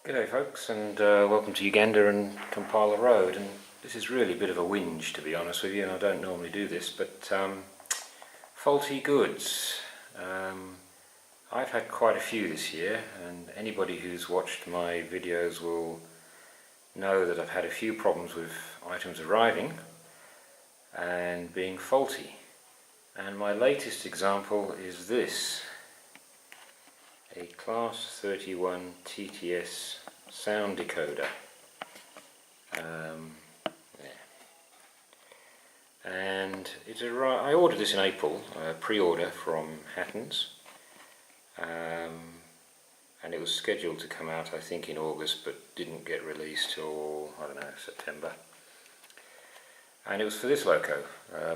G'day folks, and welcome to Uganda and Kampala Road. And this is really a bit of a whinge, to be honest with you, and I don't normally do this, but faulty goods. I've had quite a few this year, and anybody who's watched my videos will know that I've had a few problems with items arriving and being faulty. And my latest example is this. A Class 31 TTS sound decoder. And I ordered this in April, pre-order from Hatton's, and it was scheduled to come out I think in August, but didn't get released till, I don't know, September. And it was for this loco,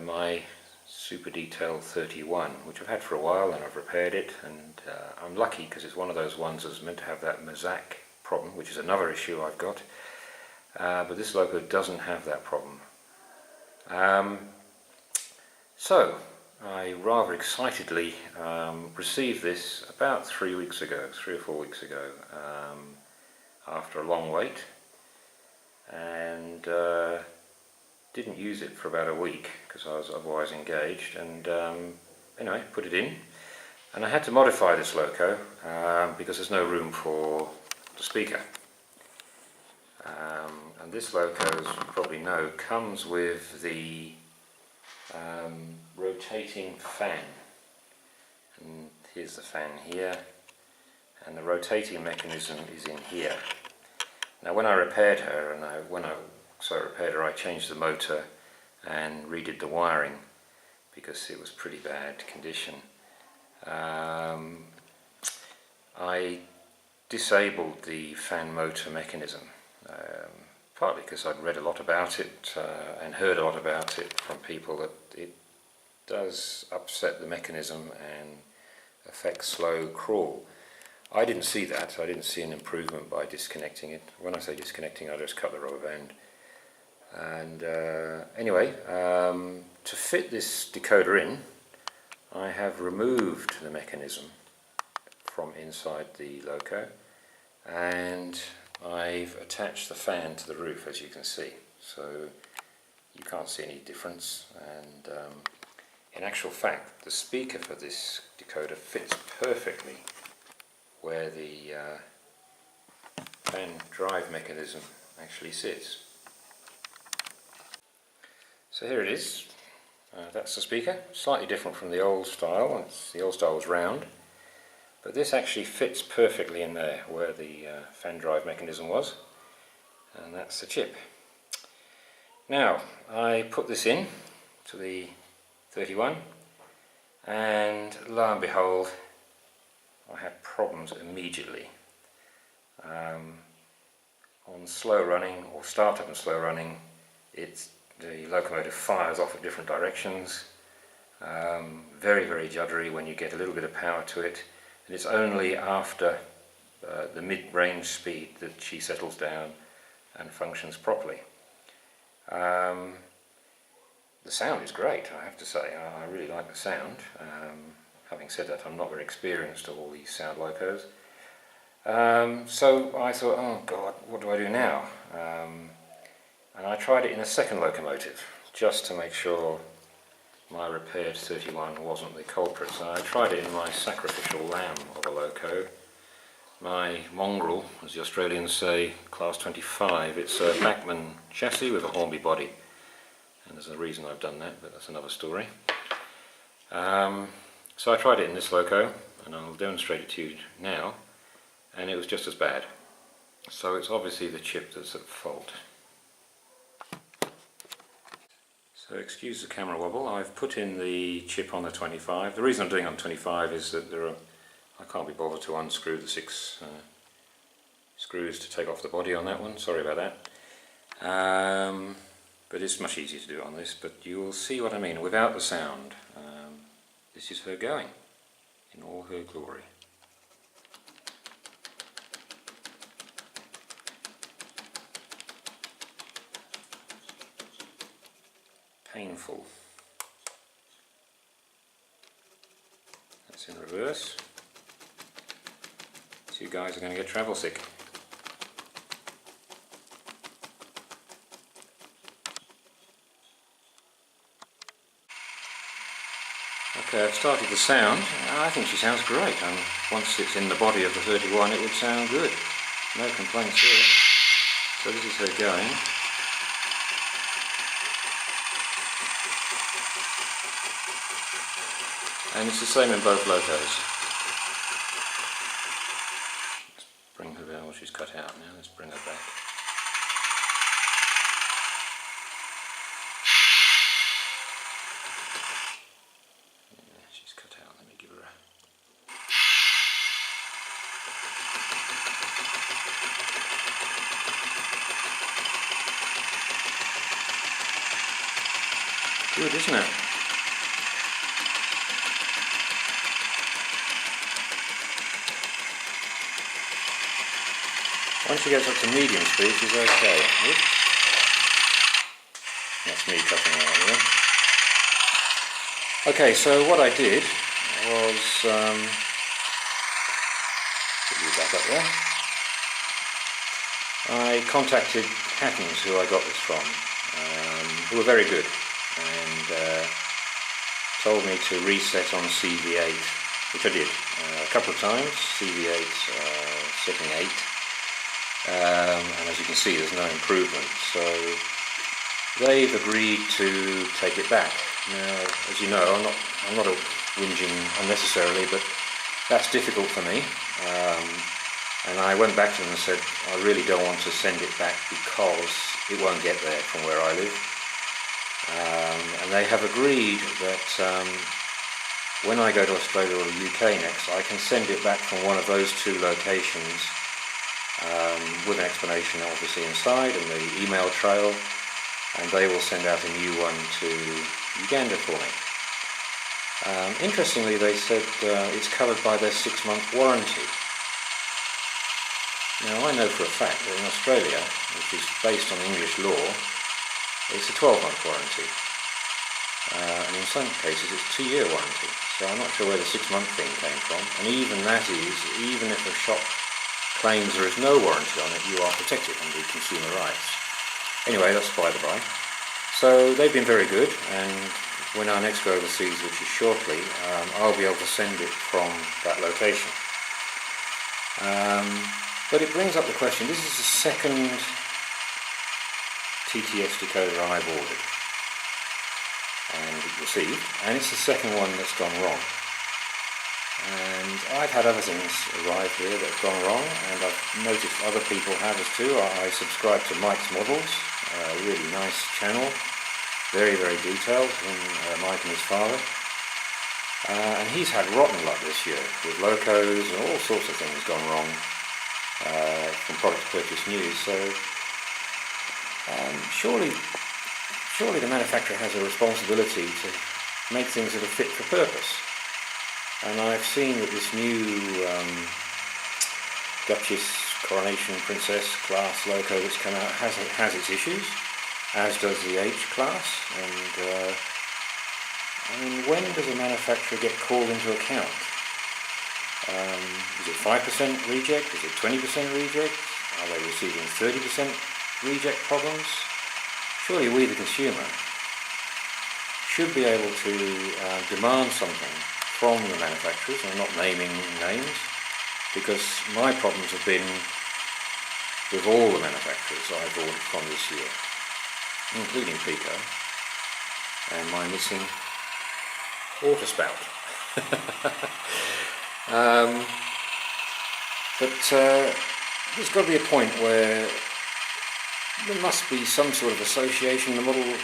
my Super Detail 31, which I've had for a while, and I've repaired it, and I'm lucky because it's one of those ones that's meant to have that mosaic problem, which is another issue I've got, but this loco doesn't have that problem. So I rather excitedly received this about 3 or 4 weeks ago, after a long wait, and didn't use it for about a week because I was otherwise engaged, and anyway, put it in, and I had to modify this loco because there's no room for the speaker. And this loco, as you probably know, comes with the rotating fan, and here's the fan here, and the rotating mechanism is in here. Now when I repaired her, I changed the motor and redid the wiring because it was pretty bad condition. I disabled the fan motor mechanism, partly because I'd read a lot about it and heard a lot about it from people, that it does upset the mechanism and affect slow crawl. I didn't see that. I didn't see an improvement by disconnecting it. When I say disconnecting, I just cut the rubber band. And anyway, to fit this decoder in, I have removed the mechanism from inside the loco, and I've attached the fan to the roof, as you can see, so you can't see any difference. And in actual fact, the speaker for this decoder fits perfectly where the fan drive mechanism actually sits. So here it is. That's the speaker, slightly different from the old style. The old style was round, but this actually fits perfectly in there where the fan drive mechanism was, and that's the chip. Now I put this in to the 31, and lo and behold, I had problems immediately. On slow running, or startup and slow running, the locomotive fires off at different directions, very, very juddery when you get a little bit of power to it, and it's only after the mid-range speed that she settles down and functions properly. The sound is great, I have to say. I really like the sound. Having said that, I'm not very experienced at all these sound locos. So I thought, oh God, what do I do now? And I tried it in a second locomotive, just to make sure my repaired 31 wasn't the culprit. So I tried it in my sacrificial lamb of a loco, my mongrel, as the Australians say, Class 25. It's a Bachmann chassis with a Hornby body, and there's a reason I've done that, but that's another story. So I tried it in this loco, and I'll demonstrate it to you now, and it was just as bad. So it's obviously the chip that's at fault. So excuse the camera wobble. I've put in the chip on the 25. The reason I'm doing it on 25 is that I can't be bothered to unscrew the 6 screws to take off the body on that one. Sorry about that. But it's much easier to do it on this, but you will see what I mean. Without the sound, this is her going in all her glory. Painful. That's in reverse. You guys are going to get travel sick. started the sound. I think she sounds great, and once it's in the body of the 31 it would sound good. No complaints there. So this is her going. And it's the same in both locos. Let's bring her down. Well, she's cut out now. Let's bring her back. Yeah, she's cut out. Let me give her a... Good, isn't it? Once she gets up to medium speed, she's okay. Oops. That's me cutting out here. Okay, so what I did was, put you back up there. I contacted Hattons, who I got this from, who were very good, and told me to reset on CV8, which I did a couple of times. CV8 setting 8. And as you can see, there's no improvement, so they've agreed to take it back. Now, as you know, I'm not whinging unnecessarily, but that's difficult for me, and I went back to them and said I really don't want to send it back because it won't get there from where I live, and they have agreed that when I go to Australia or the UK next, I can send it back from one of those two locations, with an explanation obviously inside and the email trail, and they will send out a new one to Uganda for me. Interestingly, they said it's covered by their 6-month warranty. Now, I know for a fact that in Australia, which is based on English law, it's a 12-month warranty, and in some cases it's a 2-year warranty, so I'm not sure where the 6-month thing came from, and even that is, even if a shop claims there is no warranty on it, you are protected under consumer rights. Anyway, that's by the by. So they've been very good, and when I next go overseas, which is shortly, I'll be able to send it from that location. But it brings up the question, this is the second TTS decoder I've ordered and received, and it's the second one that's gone wrong. And I've had other things arrive here that have gone wrong, and I've noticed other people have as too. I subscribe to Mike's Models, a really nice channel, very, very detailed, Mike and his father. And he's had rotten luck this year, with locos and all sorts of things gone wrong from product to purchase news. So surely the manufacturer has a responsibility to make things that are fit for purpose. And I've seen that this new Duchess, Coronation Princess class loco that's come out has its issues, as does the H class. And I mean, when does a manufacturer get called into account? Is it 5% reject? Is it 20% reject? Are they receiving 30% reject problems? Surely we, the consumer, should be able to demand something from the manufacturers. I'm not naming names, because my problems have been with all the manufacturers I've ordered from this year, including Pico, and my missing water spout. But there's got to be a point where there must be some sort of association, the model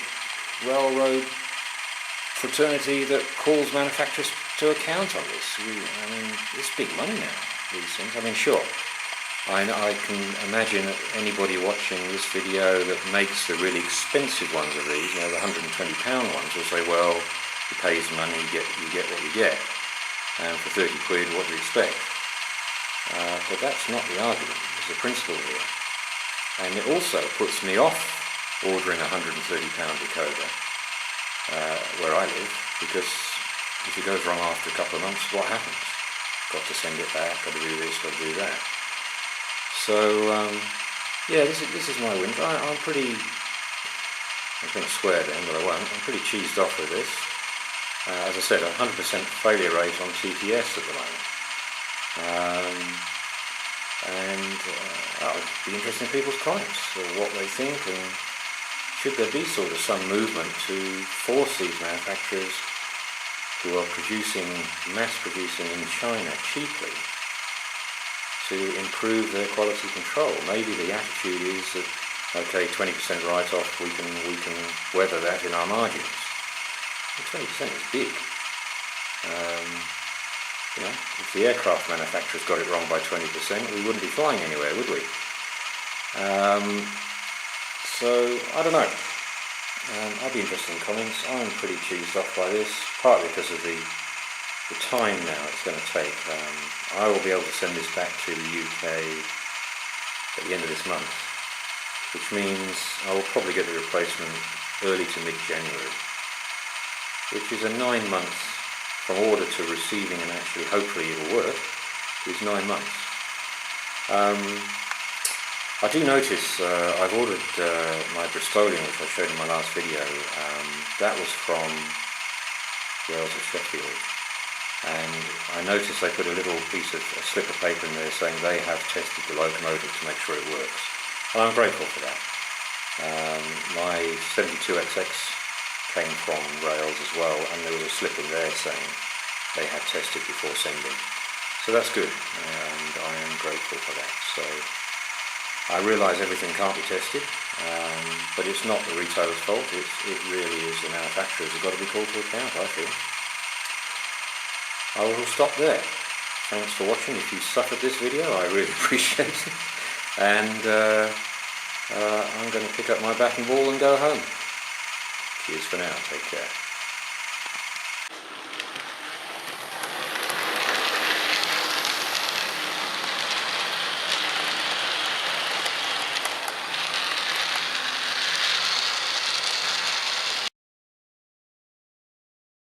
railroad fraternity, that calls manufacturers to account on this. I mean, it's big money now, these things. I mean, sure, I can imagine anybody watching this video that makes the really expensive ones of these, you know, the £120 ones, will say, well, you pay the money, you get what you get, and for 30 quid, what do you expect? But that's not the argument. There's a principle here, and it also puts me off ordering a £130 decoder where I live, because if it goes wrong after a couple of months, what happens? Got to send it back, got to do this, got to do that. So yeah, this is my win. I'm pretty, I was going to swear then, but I won't. I'm pretty cheesed off with this. As I said, 100% failure rate on TTS at the moment. It'd be interesting in people's comments, or what they think, and should there be sort of some movement to force these manufacturers who are mass producing in China cheaply to improve their quality control. Maybe the attitude is that, okay, 20% write-off, we can weather that in our margins. 20% is big. If the aircraft manufacturers got it wrong by 20%, we wouldn't be flying anywhere, would we? So, I don't know. I'd be interested in comments. I'm pretty cheesed off by this, partly because of the time now it's going to take. I will be able to send this back to the UK at the end of this month, which means I will probably get the replacement early to mid-January, which is a 9 months from order to receiving, and actually hopefully it'll work, is 9 months. I do notice I've ordered my Bristolian, which I showed in my last video. That was from Wales or Sheffield, and I noticed they put a little piece of a slip of paper in there saying they have tested the locomotive to make sure it works. And I'm grateful for that. My 72XX came from Rails as well, and there was a slip in there saying they had tested before sending. So that's good, and I am grateful for that. So I realise everything can't be tested, but it's not the retailer's fault. It really is the manufacturers who've got to be called to account, I feel. I will stop there. Thanks for watching. If you suffered this video, I really appreciate it. And I'm going to pick up my bat and ball and go home. Cheers for now. Take care.